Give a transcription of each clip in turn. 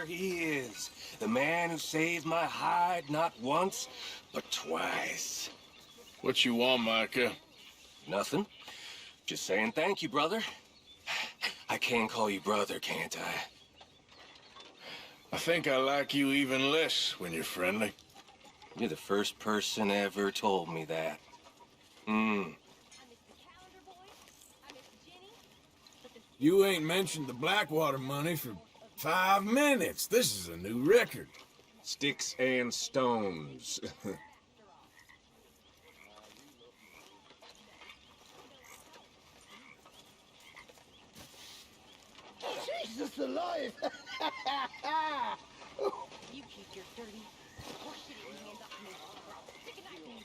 there he is. The man who saved my hide not once, but twice. What you want, Micah? Nothing. Just saying thank you, brother. I can call you brother, can't I? I think I like you even less when you're friendly. You're the first person ever told me that. You ain't mentioned the Blackwater money for 5 minutes. This is a new record. Sticks and stones. Jesus alive! You keep your dirty horseshit hands off me. Stick a knife in me.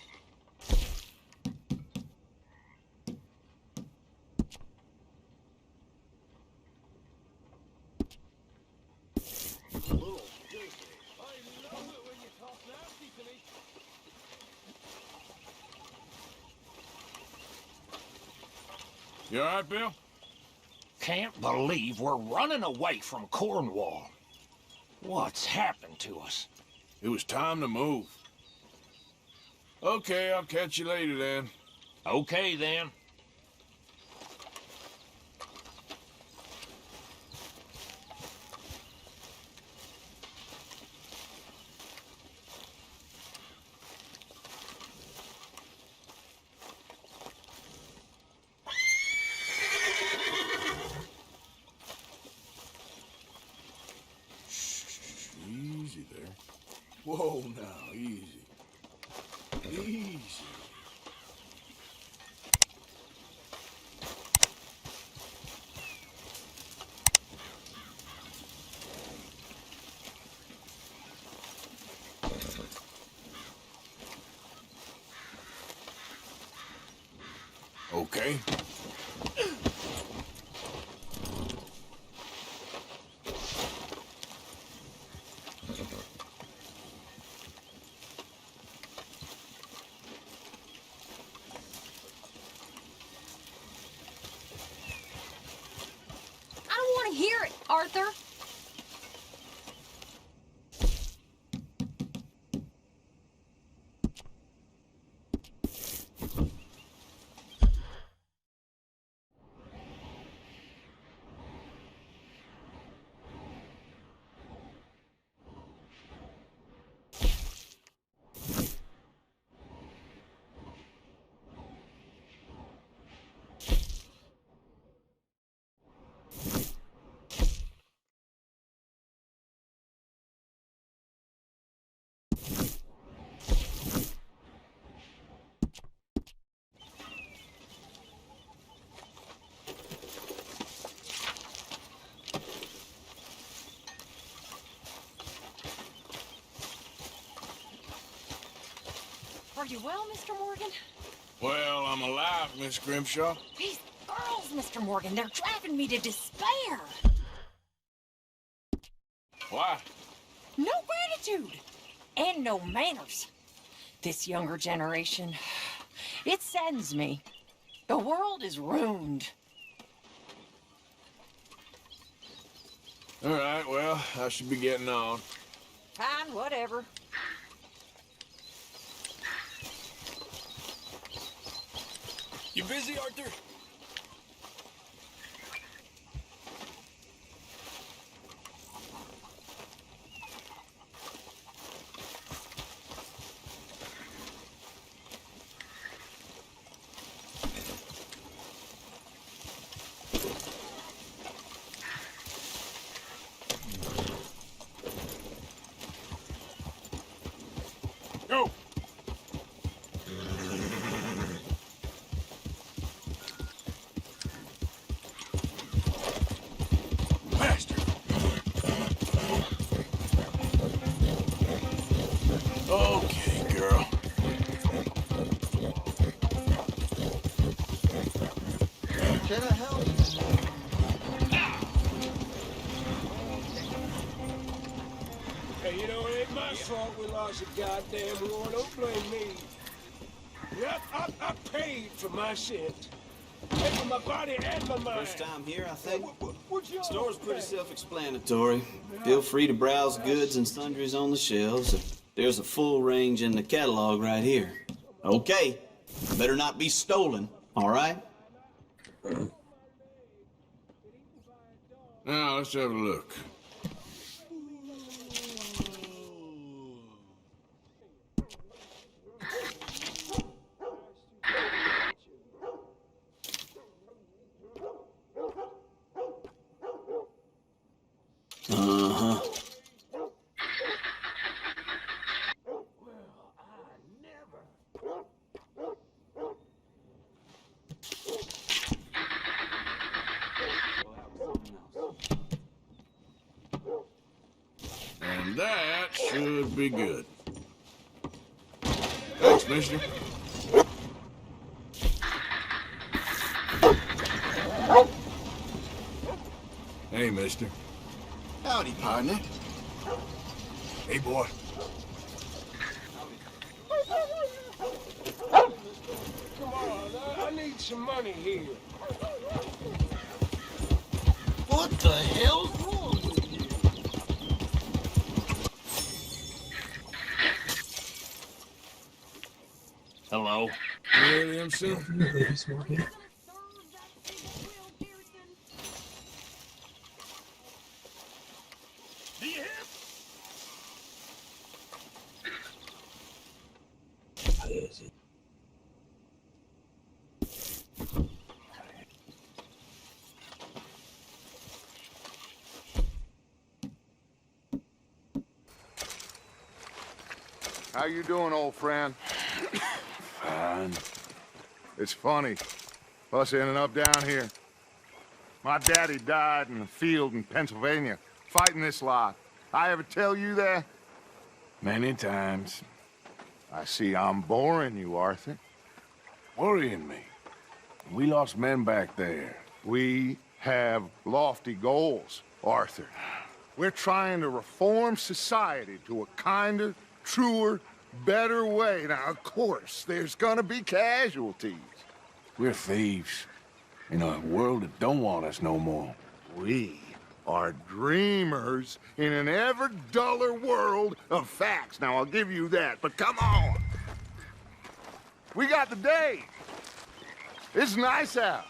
You all right, Bill? Can't believe we're running away from Cornwall. What's happened to us? It was time to move. Okay, I'll catch you later then. Okay, then. Easy there. Whoa, now, easy. Easy. Okay. Hear it, Arthur. Are you well, Mr. Morgan? Well, I'm alive, Miss Grimshaw. These girls, Mr. Morgan, they're driving me to despair. Why? No gratitude and no manners. This younger generation, it saddens me. The world is ruined. All right, well, I should be getting on. Fine, whatever. You busy, Arthur? Go! Okay, girl. Can I help? Hey, you know, it ain't my fault we lost a goddamn war. Don't blame me. Yep, I paid for my sins. Paid for my body and my mind. First time here, I think. Store's pretty self-explanatory. Feel free to browse goods and sundries on the shelves. There's a full range in the catalog right here. Okay, better not be stolen, all right? Now, let's have a look. Uh-huh. And that should be good. Thanks, mister. Hey, mister. Howdy, partner. Hey, boy. Come on, I need some money here. What the hell's wrong with you? Hello. You hear him, son? How you doing, old friend? Fine. It's funny, us ending up down here. My daddy died in the field in Pennsylvania, fighting this lot. I ever tell you that? Many times. I see I'm boring you, Arthur. Worrying me. We lost men back there. We have lofty goals, Arthur. We're trying to reform society to a kinder, truer, better way. Now, of course, there's gonna be casualties. We're thieves in a world that don't want us no more. We are dreamers in an ever duller world of facts. Now, I'll give you that, but come on. We got the day. It's nice out.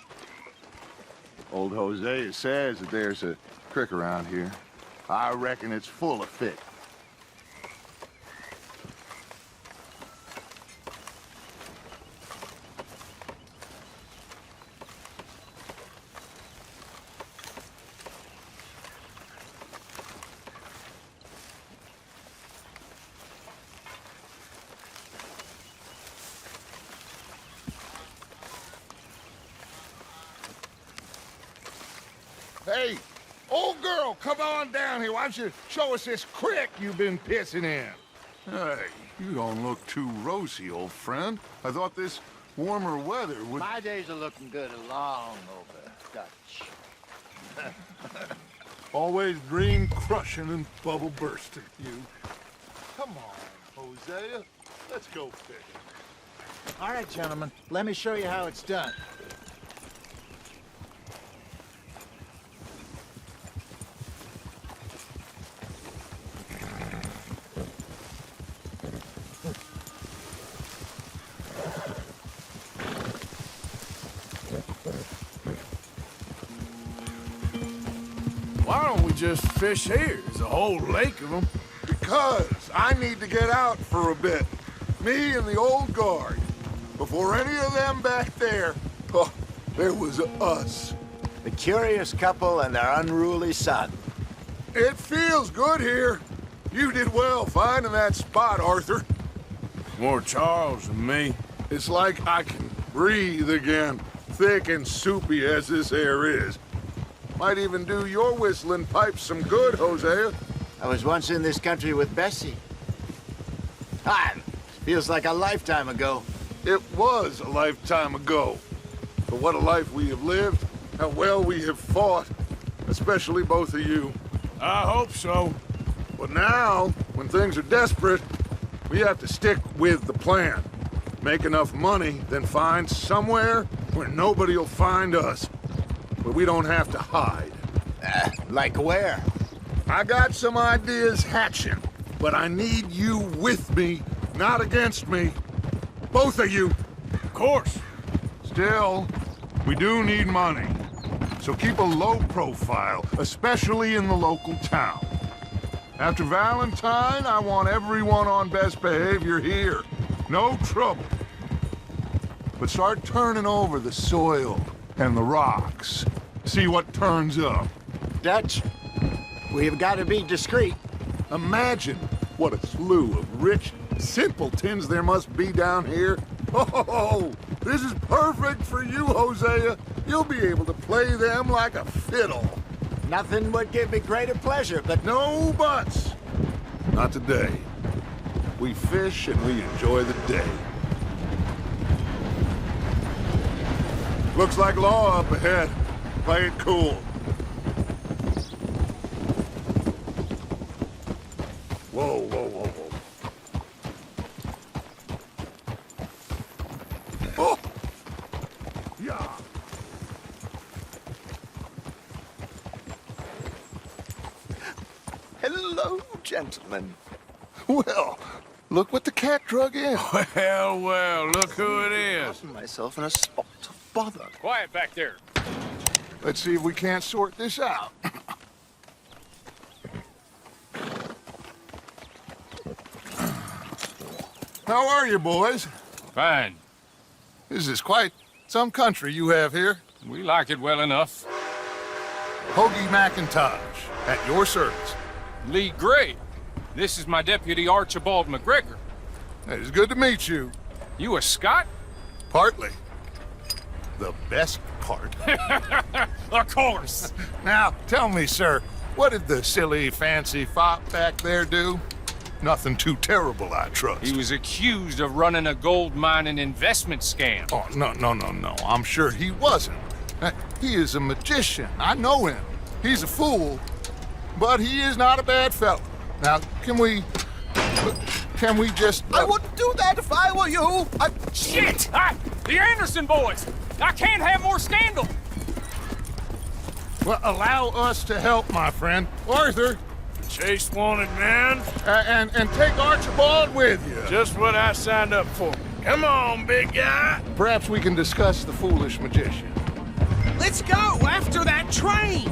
Old Hosea says that there's a creek around here. I reckon it's full of fish. Hey, old girl, come on down here. Why don't you show us this creek you've been pissing in? Hey, you don't look too rosy, old friend. I thought this warmer weather would... My days are looking good along over, Dutch. Always dream crushing and bubble bursting, you. Come on, Hosea. Let's go fishing. All right, gentlemen, let me show you how it's done. Why don't we just fish here? There's a whole lake of them. Because I need to get out for a bit. Me and the old guard. Before any of them back there, oh, there was us. The curious couple and their unruly son. It feels good here. You did well finding that spot, Arthur. More Charles than me. It's like I can breathe again, thick and soupy as this air is. Might even do your whistling pipes some good, Hosea. I was once in this country with Bessie. Feels like a lifetime ago. It was a lifetime ago. But what a life we have lived, how well we have fought, especially both of you. I hope so. But now, when things are desperate, we have to stick with the plan. Make enough money, then find somewhere where nobody will find us. Where we don't have to hide. Like where? I got some ideas hatching, but I need you with me, not against me. Both of you. Of course. Still, we do need money. So keep a low profile, especially in the local town. After Valentine, I want everyone on best behavior here. No trouble. But start turning over the soil and the rocks. See what turns up. Dutch, we've got to be discreet. Imagine what a slew of rich simpletons there must be down here. Oh, this is perfect for you, Hosea. You'll be able to play them like a fiddle. Nothing would give me greater pleasure, but No buts. Not today. We fish and we enjoy the day. Looks like law up ahead. Play it cool. Whoa, whoa, whoa, whoa. Oh! Yeah. hello, gentlemen. Well, look what the cat drug in. Well, well, look who it is. Gotten myself in a spot of bother. Quiet back there. Let's see if we can't sort this out. How are you, boys? Fine. This is quite some country you have here. We like it well enough. Hoagie McIntosh, at your service. Lee Gray. This is my deputy Archibald McGregor. It's good to meet you. You a Scot? Partly. The best part. Of course. Now, tell me, sir, what did the silly, fancy fop back there do? Nothing too terrible, I trust. He was accused of running a gold mining investment scam. Oh, no. I'm sure he wasn't. He is a magician. I know him. He's a fool, but he is not a bad fellow. Now, can we just... I wouldn't do that if I were you. Shit! The Anderson boys! I can't have more scandal! Well, allow us to help, my friend. Arthur, Chase wanted man. and take Archibald with you. Just what I signed up for. Come on, big guy. Perhaps we can discuss the foolish magician. Let's go after that train!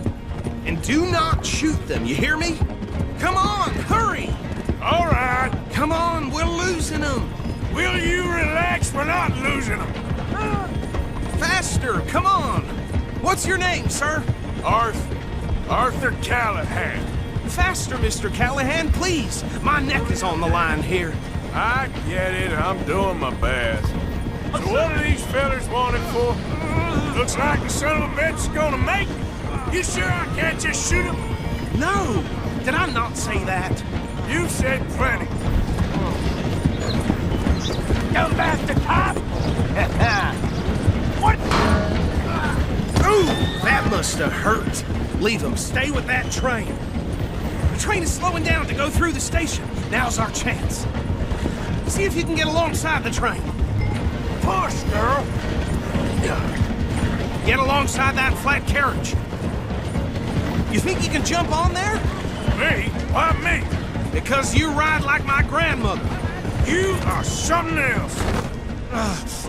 And do not shoot them, you hear me? Come on, hurry! All right. Come on, we're losing them! Will you relax? We're not losing them. Faster, come on! What's your name, sir? Arthur Callahan. Faster, Mr. Callahan, please! My neck is on the line here. I get it. I'm doing my best. So what are these fellas wanted for? Looks like the son of a bitch is gonna make it. You sure I can't just shoot him? No! Did I not say that? You said plenty. Go back to cop! What? Ooh, that must have hurt. Leave him. Stay with that train. The train is slowing down to go through the station. Now's our chance. See if you can get alongside the train. Push, girl. Get alongside that flat carriage. You think you can jump on there? Me? Why me? Because you ride like my grandmother. You are something else.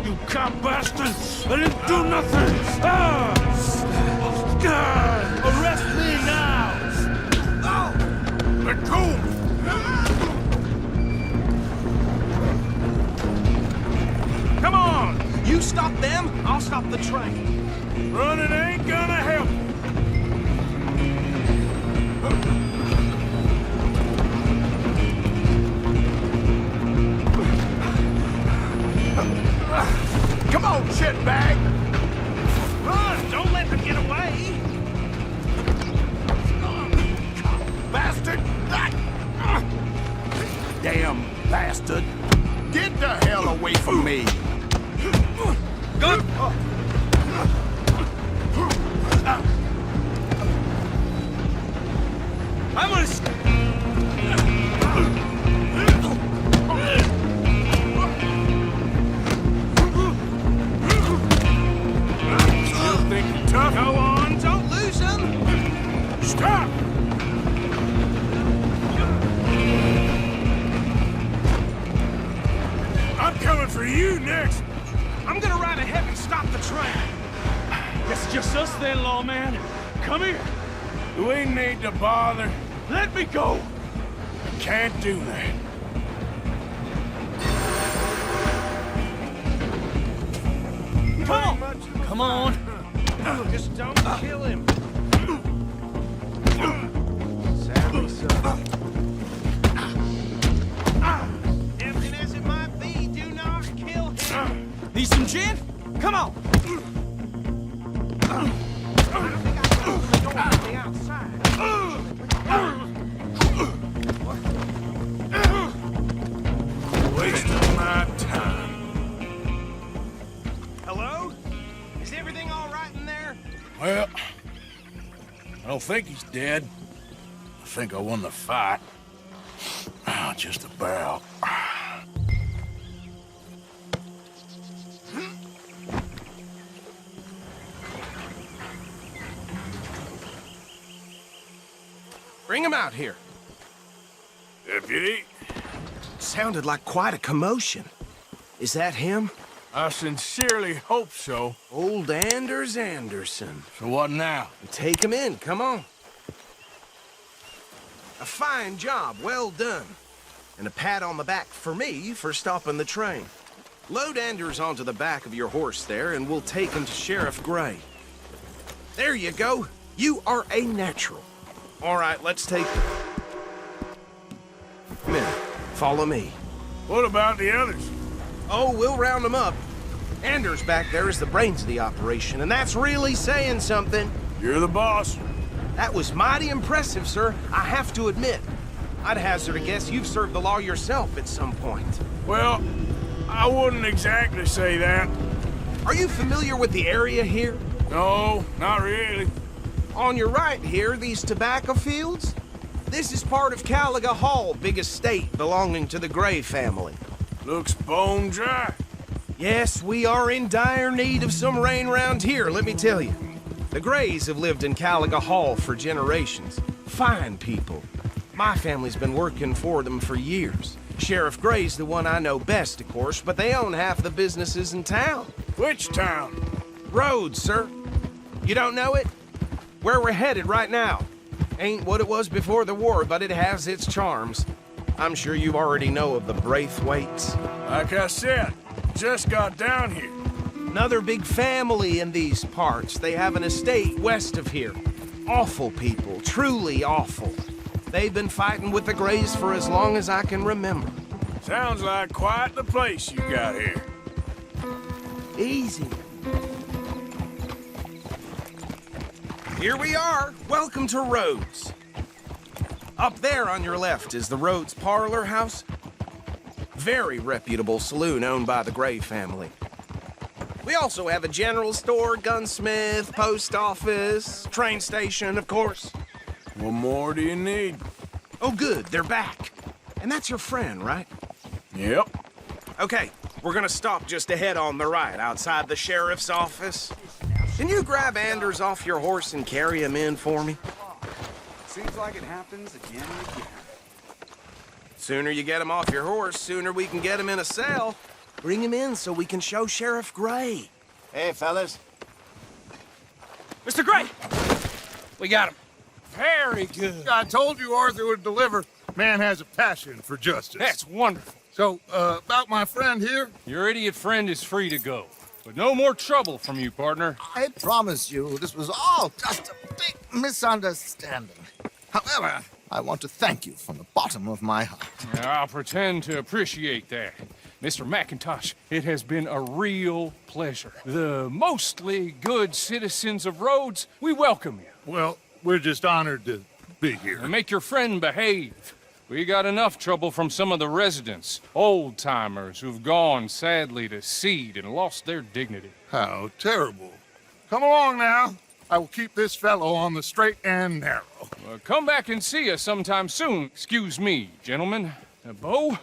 You cop bastard! I didn't do nothing! Arrest me now! Let go! Come on! You stop them, I'll stop the train. Running ain't gonna help. Come on, shitbag! Run! Don't let them get away! Bastard! Damn bastard! Get the hell away from me! Good! I'm gonna... Still think you're tough? Go on, don't lose them! you next. I'm gonna ride ahead and stop the train. Guess it's just us then, lawman. Come here. We need to bother. Let me go. Can't do that. Come on. Come on. Just don't kill him. Sadly so. Tempting as it might be, do not kill him. Need some gin? Come on. Wasting my time. Hello? Is everything all right in there? Well, I don't think he's dead. I think I won the fight. Oh, just about. Bring him out here. Deputy? Sounded like quite a commotion. Is that him? I sincerely hope so. Old Anders Anderson. So what now? Take him in, come on. A fine job, well done. And a pat on the back for me for stopping the train. Load Anders onto the back of your horse there, and we'll take him to Sheriff Gray. There you go. You are a natural. All right, let's take them. Come in. Follow me. What about the others? Oh, we'll round them up. Anders back there is the brains of the operation, and that's really saying something. You're the boss. That was mighty impressive, sir. I have to admit. I'd hazard a guess you've served the law yourself at some point. Well, I wouldn't exactly say that. Are you familiar with the area here? No, not really. On your right here, these tobacco fields? This is part of Caliga Hall, big estate belonging to the Gray family. Looks bone dry. Yes, we are in dire need of some rain round here, let me tell you. The Grays have lived in Caliga Hall for generations. Fine people. My family's been working for them for years. Sheriff Gray's the one I know best, of course, but they own half the businesses in town. Which town? Rhodes, sir. You don't know it? Where we're headed right now. Ain't what it was before the war, but it has its charms. I'm sure you already know of the Braithwaites. Like I said, just got down here. Another big family in these parts. They have an estate west of here. Awful people, truly awful. They've been fighting with the Grays for as long as I can remember. Sounds like quite the place you got here. Easy. Here we are. Welcome to Rhodes. Up there on your left is the Rhodes Parlor House. Very reputable saloon owned by the Gray family. We also have a general store, gunsmith, post office, train station, of course. What more do you need? Oh, good. They're back. And that's your friend, right? Yep. Okay, we're gonna stop just ahead on the right, outside the sheriff's office. Can you grab Anders off your horse and carry him in for me? Seems like it happens again and again. Sooner you get him off your horse, sooner we can get him in a cell. Bring him in so we can show Sheriff Gray. Hey, fellas. Mr. Gray! We got him. Very good. I told you Arthur would deliver. Man has a passion for justice. That's wonderful. So, about my friend here? Your idiot friend is free to go. But no more trouble from you, partner. I promise you, this was all just a big misunderstanding. However, I want to thank you from the bottom of my heart. I'll pretend to appreciate that. Mr. McIntosh, it has been a real pleasure. The mostly good citizens of Rhodes, we welcome you. Well, we're just honored to be here. And make your friend behave. We got enough trouble from some of the residents, old-timers who've gone, sadly, to seed and lost their dignity. How terrible. Come along now. I will keep this fellow on the straight and narrow. Come back and see us sometime soon. Excuse me, gentlemen. Bo,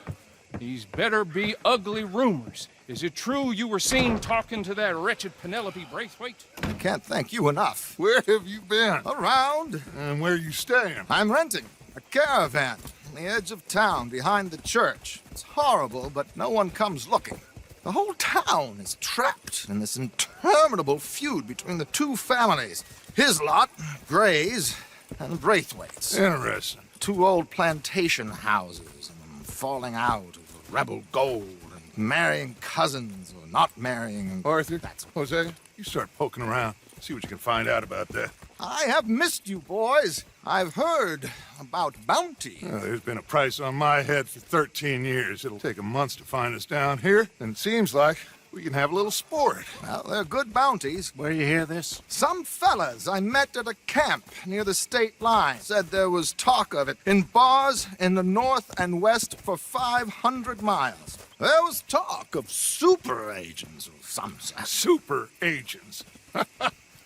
these better be ugly rumors. Is it true you were seen talking to that wretched Penelope Braithwaite? I can't thank you enough. Where have you been? Around. And where are you staying? I'm renting a caravan on the edge of town behind the church. It's horrible, but no one comes looking. The whole town is trapped in this interminable feud between the two families. His lot, Gray's, and Braithwaite's. Interesting. Two old plantation houses, and falling out over rebel gold, and marrying cousins or not marrying. And Arthur, Jose, you start poking around. See what you can find out about that. I have missed you, boys. I've heard about bounty. There's been a price on my head for 13 years. It'll take 'em months to find us down here, and it seems like we can have a little sport. Well, they're good bounties. Where you hear this? Some fellas I met at a camp near the state line said there was talk of it in bars in the north and west for 500 miles. There was talk of super agents or some such. Super agents.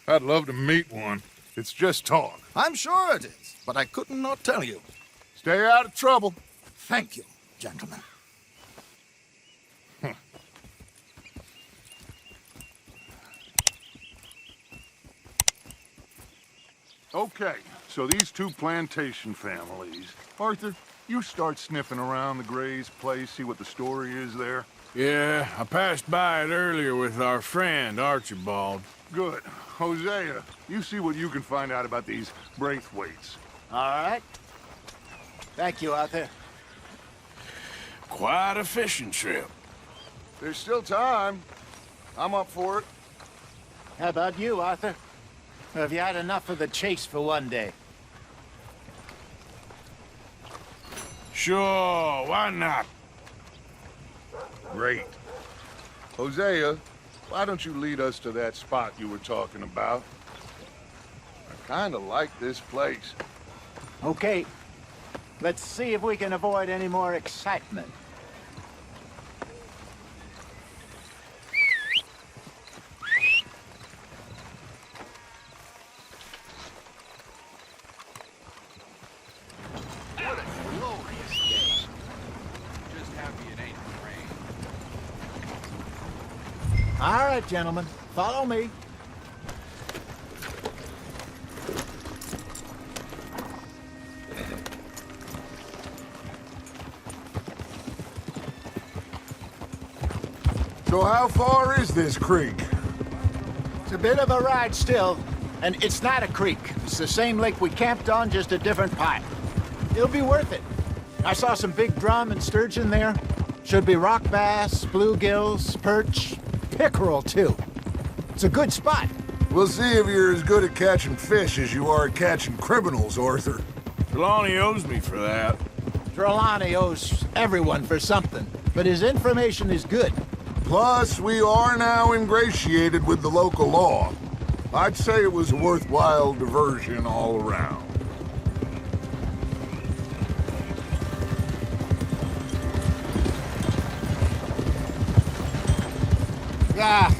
I'd love to meet one. It's just talk. I'm sure it is, but I couldn't not tell you. Stay out of trouble. Thank you, gentlemen. Okay, so these two plantation families. Arthur, you start sniffing around the Gray's place, see what the story is there. Yeah, I passed by it earlier with our friend, Archibald. Good. Hosea, you see what you can find out about these Braithwaites. All right. Thank you, Arthur. Quite a fishing trip. There's still time. I'm up for it. How about you, Arthur? Or have you had enough of the chase for one day? Sure, why not? Great. Hosea, why don't you lead us to that spot you were talking about? I kind of like this place. Okay. Let's see if we can avoid any more excitement. What a glorious day. Just happy it ain't rain. All right, gentlemen. Follow me. So how far is this creek? It's a bit of a ride still, and it's not a creek. It's the same lake we camped on, just a different part. It'll be worth it. I saw some big drum and sturgeon there. Should be rock bass, bluegills, perch, pickerel too. It's a good spot. We'll see if you're as good at catching fish as you are at catching criminals, Arthur. Trelawney owes me for that. Trelawney owes everyone for something, but his information is good. Plus, we are now ingratiated with the local law. I'd say it was a worthwhile diversion all around. Ah.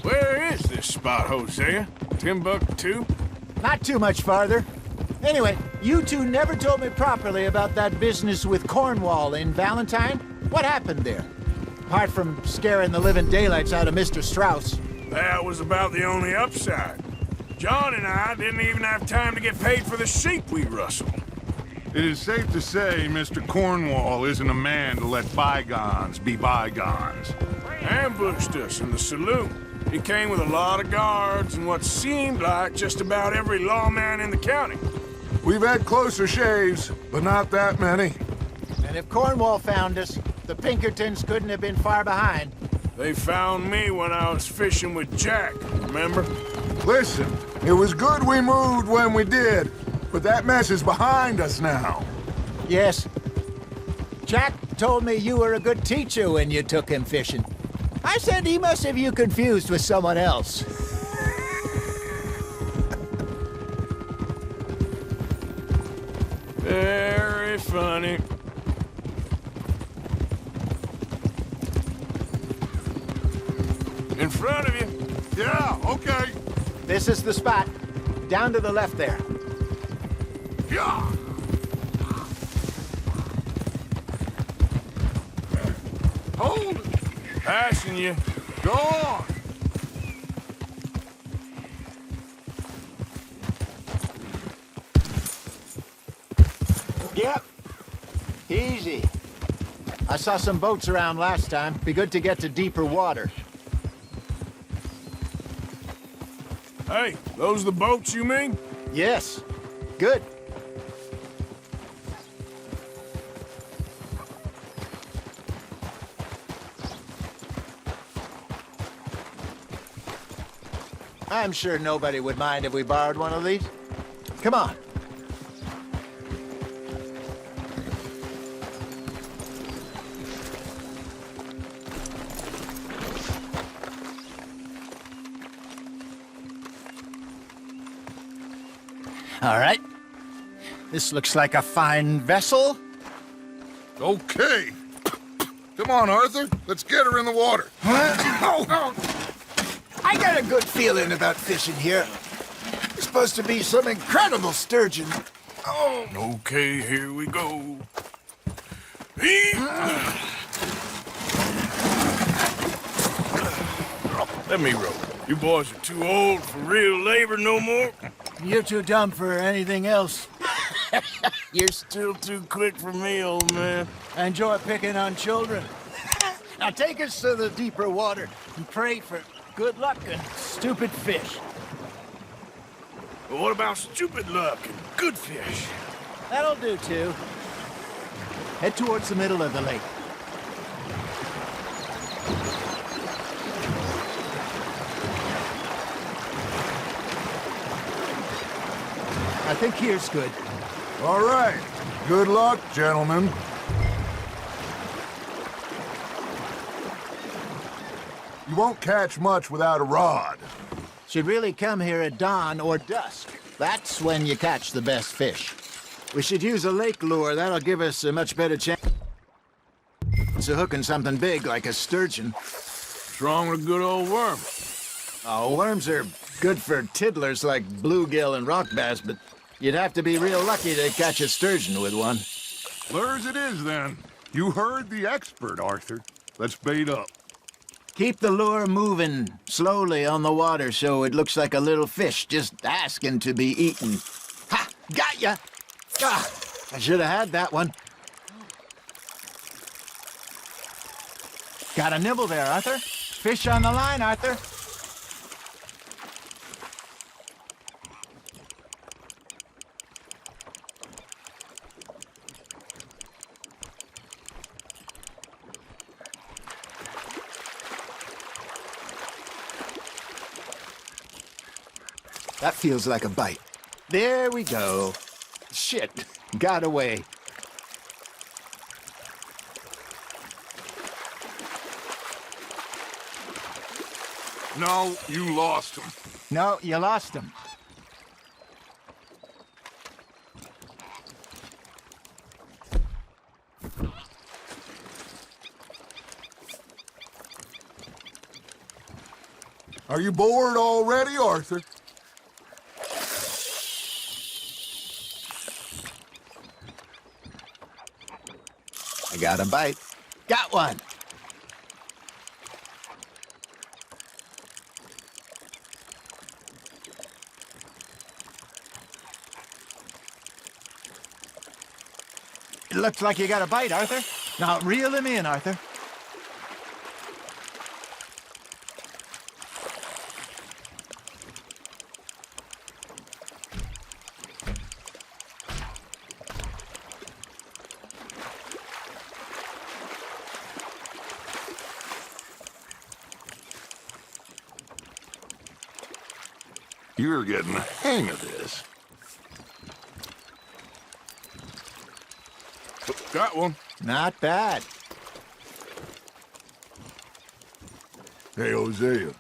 Where is this spot, Hosea? Timbuktu? Not too much farther. Anyway, you two never told me properly about that business with Cornwall in Valentine. What happened there? Apart from scaring the living daylights out of Mr. Strauss. That was about the only upside. John and I didn't even have time to get paid for the sheep we rustled. It is safe to say Mr. Cornwall isn't a man to let bygones be bygones. Ambushed us in the saloon. He came with a lot of guards and what seemed like just about every lawman in the county. We've had closer shaves, but not that many. And if Cornwall found us, the Pinkertons couldn't have been far behind. They found me when I was fishing with Jack, remember? Listen, it was good we moved when we did, but that mess is behind us now. Yes. Jack told me you were a good teacher when you took him fishing. I said he must have you confused with someone else. Very funny. In front of you. Yeah, okay. This is the spot. Down to the left there. Yeah. Hold it. Passing you. Go on. Yep. Easy. I saw some boats around last time. Be good to get to deeper water. Hey, those the boats you mean? Yes. Good. I'm sure nobody would mind if we borrowed one of these. Come on. All right. This looks like a fine vessel. Okay. Come on, Arthur. Let's get her in the water. I got a good feeling about fishing here. It's supposed to be some incredible sturgeon. Oh. Okay, here we go. Let me row. You boys are too old for real labor no more. You're too dumb for anything else. You're still too quick for me, old man. I enjoy picking on children. Now take us to the deeper water and pray for good luck and stupid fish. But what about stupid luck and good fish? That'll do, too. Head towards the middle of the lake. I think here's good. All right. Good luck, gentlemen. You won't catch much without a rod. Should really come here at dawn or dusk. That's when you catch the best fish. We should use a lake lure. That'll give us a much better chance of hooking something big like a sturgeon. What's wrong with a good old worm? Oh, worms are good for tiddlers like bluegill and rock bass, but you'd have to be real lucky to catch a sturgeon with one. Lures it is, then. You heard the expert, Arthur. Let's bait up. Keep the lure moving slowly on the water so it looks like a little fish just asking to be eaten. Ha! Got ya! Ah, I should have had that one. Got a nibble there, Arthur. Fish on the line, Arthur. That feels like a bite. There we go. Shit, got away. No, you lost him. No, you lost him. Are you bored already, Arthur? I got a bite. Got one. It looks like you got a bite, Arthur. Now reel him in, Arthur. You're getting the hang of this. Got one. Not bad. Hey, Hosea.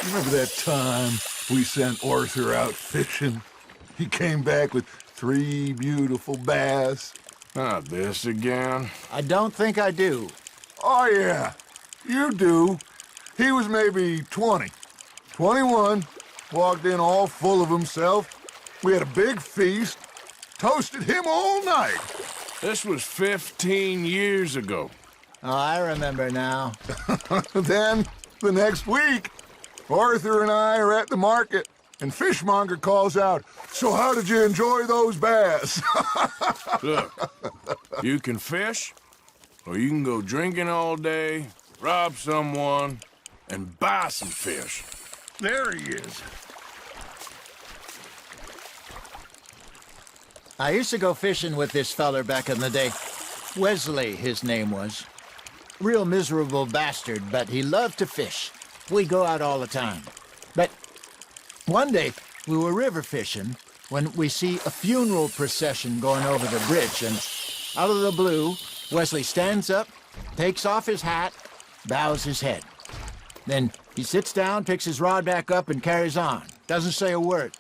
Remember that time we sent Arthur out fishing? He came back with 3 beautiful bass. Not this again. I don't think I do. Oh, yeah. You do. He was maybe 20. 21. Walked in all full of himself. We had a big feast. Toasted him all night. This was 15 years ago. Oh, I remember now. Then, the next week, Arthur and I are at the market, and Fishmonger calls out, "So how did you enjoy those bass?" Look, you can fish, Or you can go drinking all day, rob someone, and buy some fish. There he is. I used to go fishing with this feller back in the day. Wesley, his name was. Real miserable bastard, but he loved to fish. We go out all the time. But one day, we were river fishing when we see a funeral procession going over the bridge, and out of the blue, Wesley stands up, takes off his hat, bows his head. Then he sits down, picks his rod back up, and carries on. Doesn't say a word.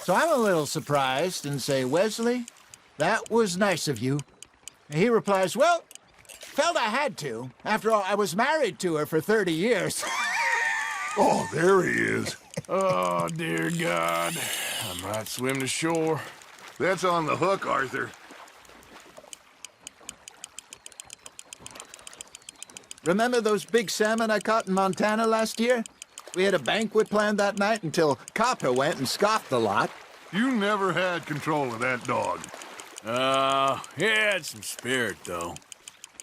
So I'm a little surprised and say, Wesley, that was nice of you. And he replies, well, felt I had to. After all, I was married to her for 30 years. Oh, there he is. Oh, dear God. I might swim to shore. That's on the hook, Arthur. Remember those big salmon I caught in Montana last year? We had a banquet planned that night until Copper went and scoffed the lot. You never had control of that dog. He had some spirit, though.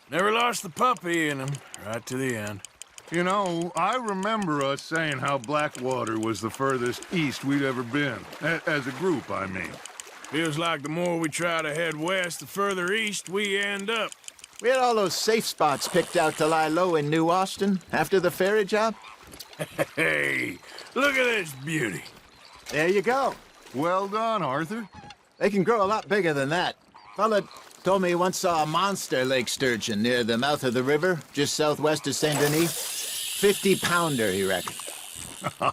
Never lost the puppy in him, right to the end. You know, I remember us saying how Blackwater was the furthest east we'd ever been. As a group, I mean. Feels like the more we try to head west, the further east we end up. We had all those safe spots picked out to lie low in New Austin after the ferry job. Hey, look at this beauty. There you go. Well done, Arthur. They can grow a lot bigger than that. Fella told me he once saw a monster lake sturgeon near the mouth of the river, just southwest of Saint Denis. 50-pounder, he reckoned.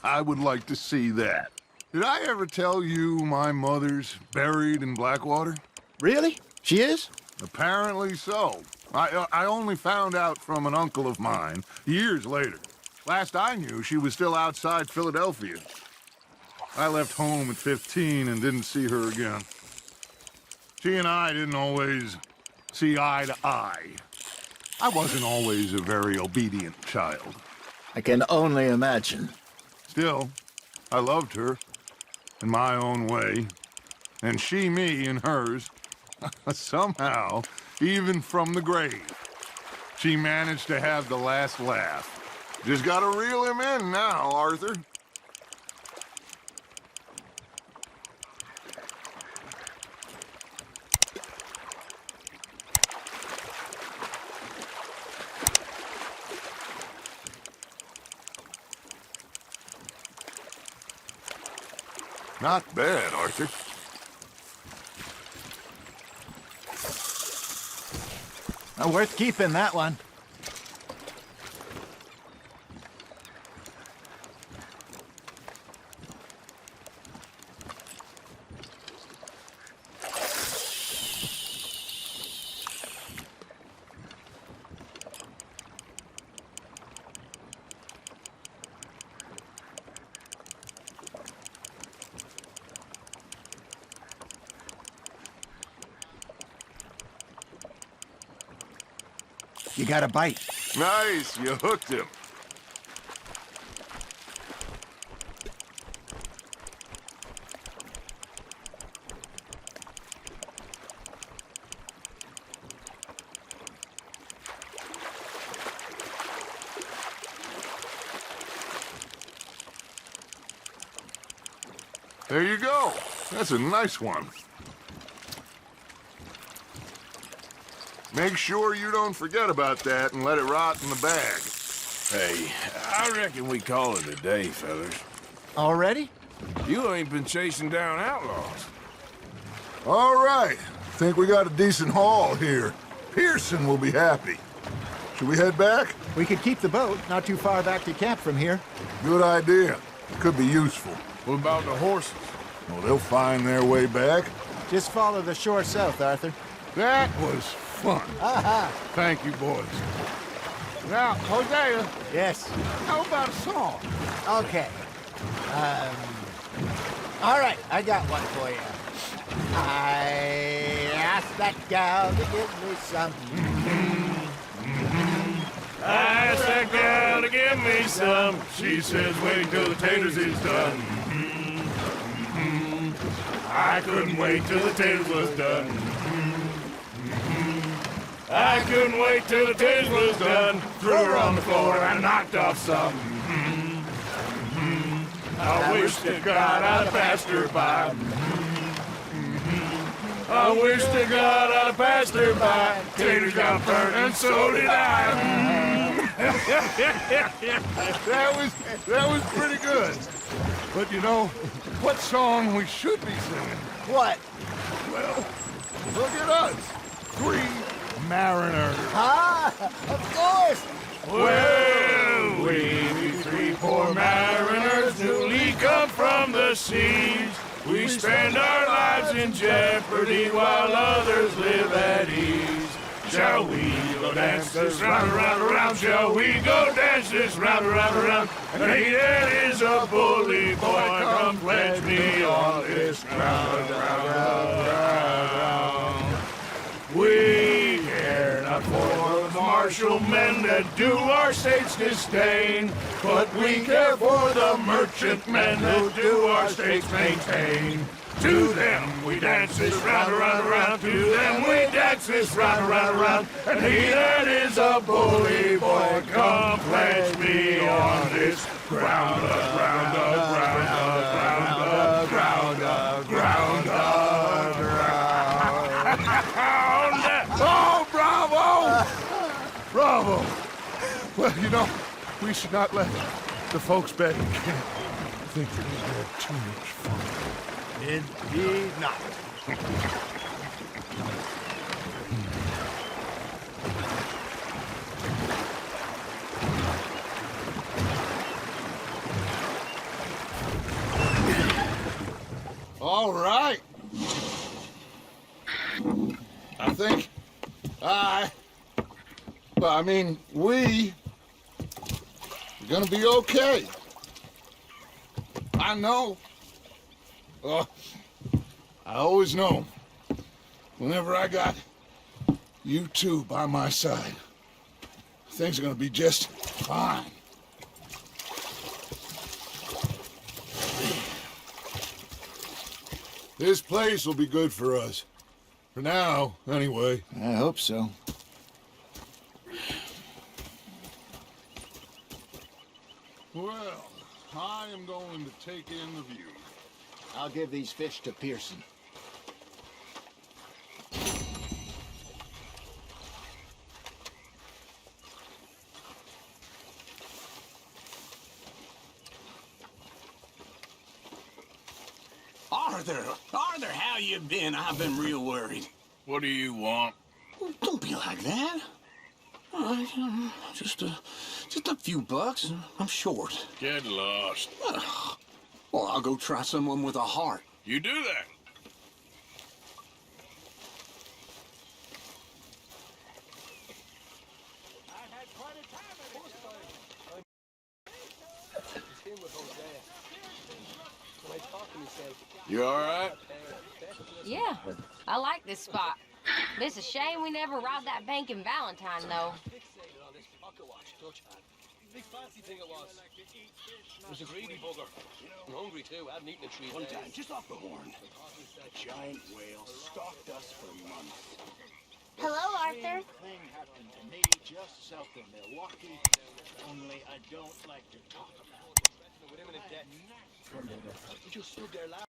I would like to see that. Did I ever tell you my mother's buried in Blackwater? Really? She is? Apparently so. I only found out from an uncle of mine years later. Last I knew, she was still outside Philadelphia. I left home at 15 and didn't see her again. She and I didn't always see eye to eye. I wasn't always a very obedient child. I can only imagine. Still, I loved her in my own way, and she me in hers. Somehow, even from the grave, she managed to have the last laugh. Just gotta reel him in now, Arthur. Not bad, Arthur. Not worth keeping, that one. You got a bite. Nice, you hooked him. There you go. That's a nice one. Make sure you don't forget about that and let it rot in the bag. Hey, I reckon we call it a day, fellas. Already? You ain't been chasing down outlaws. All right. Think we got a decent haul here. Pearson will be happy. Should we head back? We could keep the boat not too far back to camp from here. Good idea. Could be useful. What about the horses? Well, they'll find their way back. Just follow the shore south, Arthur. That was fun. Aha! Thank you, boys. Now, Hosea. Yes. How about a song? Okay. All right, I got one for you. I asked that gal to give me some. I asked that gal to give me some. She says, wait till the taters is done. I couldn't wait till the taters was done. I couldn't wait till the tiz was done. Threw her on the floor and knocked off some. I wish to God I'd passed her by. I wish to God I'd passed her by. Taters got burnt and so did I. That was pretty good. But you know, what song we should be singing? What? Well, look at us. 3 mariners. Ah, of course. Well, we 3 poor mariners newly come from the seas. We spend our lives in jeopardy while others live at ease. Shall we go dance this round, around, around? Shall we go dance this round, around, around? And he that is a bully boy, come pledge me on this ground, round. We care not for the martial men that do our states disdain, but we care for the merchant men who do our states maintain. To them we dance this round, around, around. To them we dance this round, around, around. And he that is a bully boy, come pledge me on this ground, ground, ground, ground, ground, ground, ground. Oh, bravo! Bravo! Well, you know, we should not let the folks back in camp think that we had too much fun. Indeed not. All right. I think we're gonna be okay. I know. I always know. Whenever I got you two by my side, things are gonna be just fine. This place will be good for us. For now, anyway. I hope so. Well, I am going to take in the view. I'll give these fish to Pearson. Arthur, how you been? I've been real worried. What do you want? Well, don't be like that. All right, just a few bucks. I'm short. Get lost. Well, I'll go try someone with a heart. You do that. You all right? Yeah, I like this spot. It's a shame we never robbed that bank in Valentine, though. Big fancy thing it was. It was a greedy bugger. I'm hungry too. I hadn't eaten a treat. One time, just off the horn, a giant whale stalked us for months. Hello, Arthur. Thing happened to me just south of Milwaukee, only I don't like to talk about it. With him in a debt. We just stood there laughing.